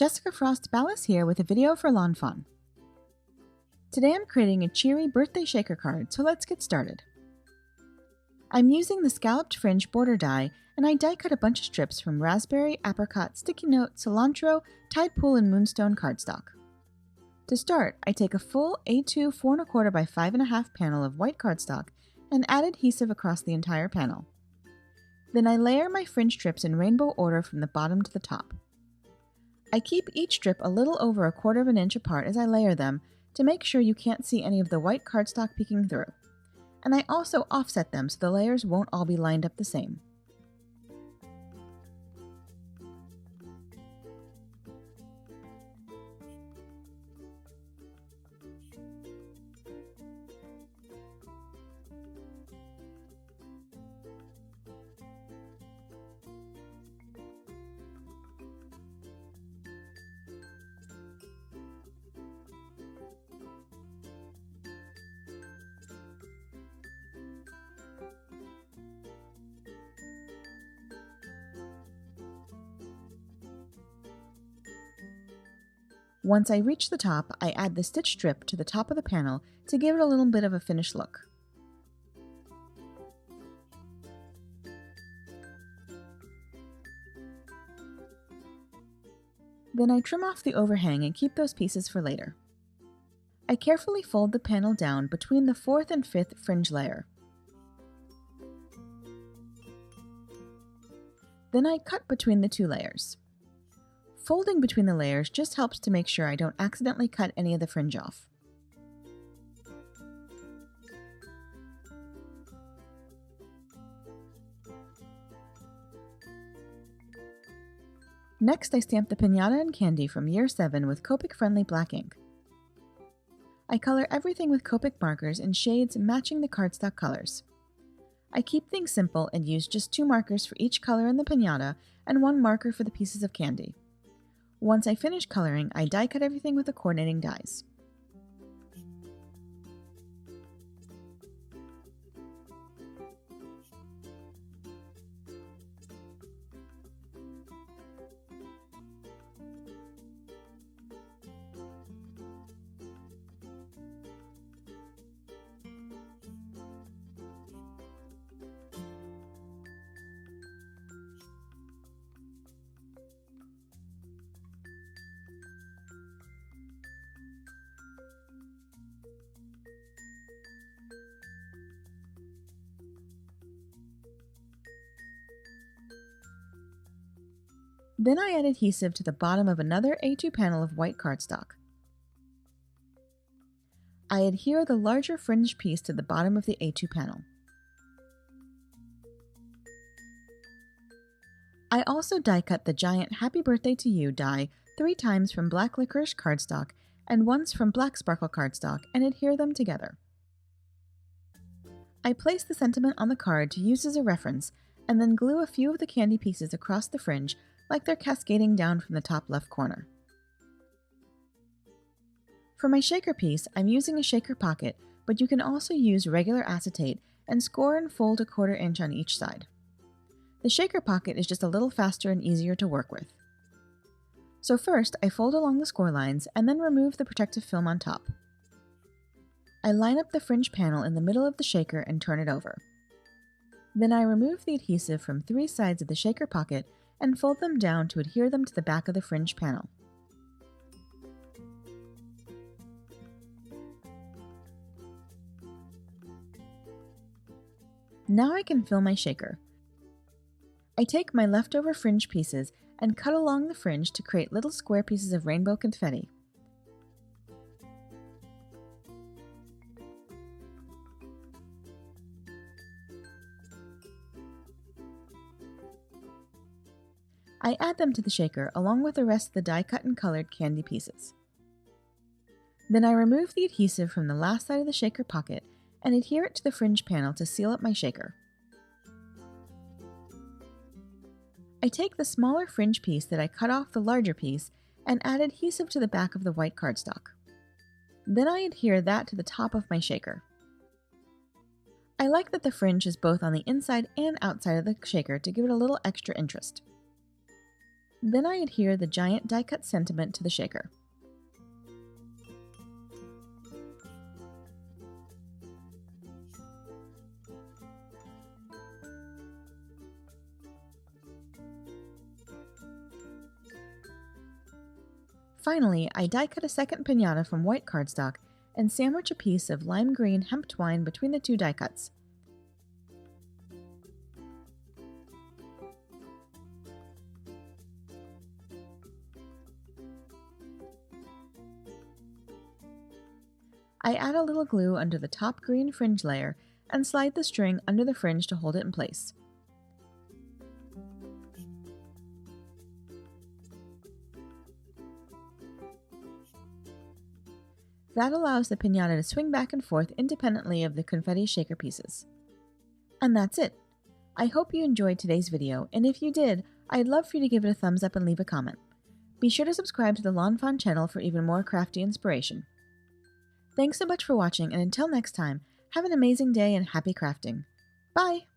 Jessica Frost Ballas here with a video for lawnfawn. Today I'm creating a cheery birthday shaker card, so let's get started. I'm using the Scalloped Fringe border die, and I die cut a bunch of strips from raspberry, apricot, sticky note, cilantro, tide pool, and moonstone cardstock. To start, I take a full A2 4 1/4 by 5 1/2 panel of white cardstock and add adhesive across the entire panel. Then I layer my fringe strips in rainbow order from the bottom to the top. I keep each strip a little over 1/4 inch apart as I layer them to make sure you can't see any of the white cardstock peeking through. And I also offset them so the layers won't all be lined up the same. Once I reach the top, I add the stitch strip to the top of the panel to give it a little bit of a finished look. Then I trim off the overhang and keep those pieces for later. I carefully fold the panel down between the 4th and 5th fringe layer. Then I cut between the two layers. Folding between the layers just helps to make sure I don't accidentally cut any of the fringe off. Next, I stamp the piñata and candy from Year 7 with Copic-friendly black ink. I color everything with Copic markers in shades matching the cardstock colors. I keep things simple and use just 2 markers for each color in the piñata and 1 marker for the pieces of candy. Once I finish coloring, I die cut everything with the coordinating dies. Then I add adhesive to the bottom of another A2 panel of white cardstock. I adhere the larger fringe piece to the bottom of the A2 panel. I also die cut the giant Happy Birthday to You die 3 times from black licorice cardstock and once from black sparkle cardstock and adhere them together. I place the sentiment on the card to use as a reference and then glue a few of the candy pieces across the fringe like they're cascading down from the top left corner. For my shaker piece, I'm using a shaker pocket, but you can also use regular acetate and score and fold 1/4 inch on each side. The shaker pocket is just a little faster and easier to work with. So first, I fold along the score lines and then remove the protective film on top. I line up the fringe panel in the middle of the shaker and turn it over. Then I remove the adhesive from 3 sides of the shaker pocket and fold them down to adhere them to the back of the fringe panel. Now I can fill my shaker. I take my leftover fringe pieces and cut along the fringe to create little square pieces of rainbow confetti. I add them to the shaker along with the rest of the die cut and colored candy pieces. Then I remove the adhesive from the last side of the shaker pocket and adhere it to the fringe panel to seal up my shaker. I take the smaller fringe piece that I cut off the larger piece and add adhesive to the back of the white cardstock. Then I adhere that to the top of my shaker. I like that the fringe is both on the inside and outside of the shaker to give it a little extra interest. Then I adhere the giant die-cut sentiment to the shaker. Finally, I die-cut a second piñata from white cardstock and sandwich a piece of lime green hemp twine between the two die cuts. I add a little glue under the top green fringe layer and slide the string under the fringe to hold it in place. That allows the piñata to swing back and forth independently of the confetti shaker pieces. And that's it! I hope you enjoyed today's video, and if you did, I'd love for you to give it a thumbs up and leave a comment. Be sure to subscribe to the lawnfawn channel for even more crafty inspiration. Thanks so much for watching, and until next time, have an amazing day and happy crafting. Bye!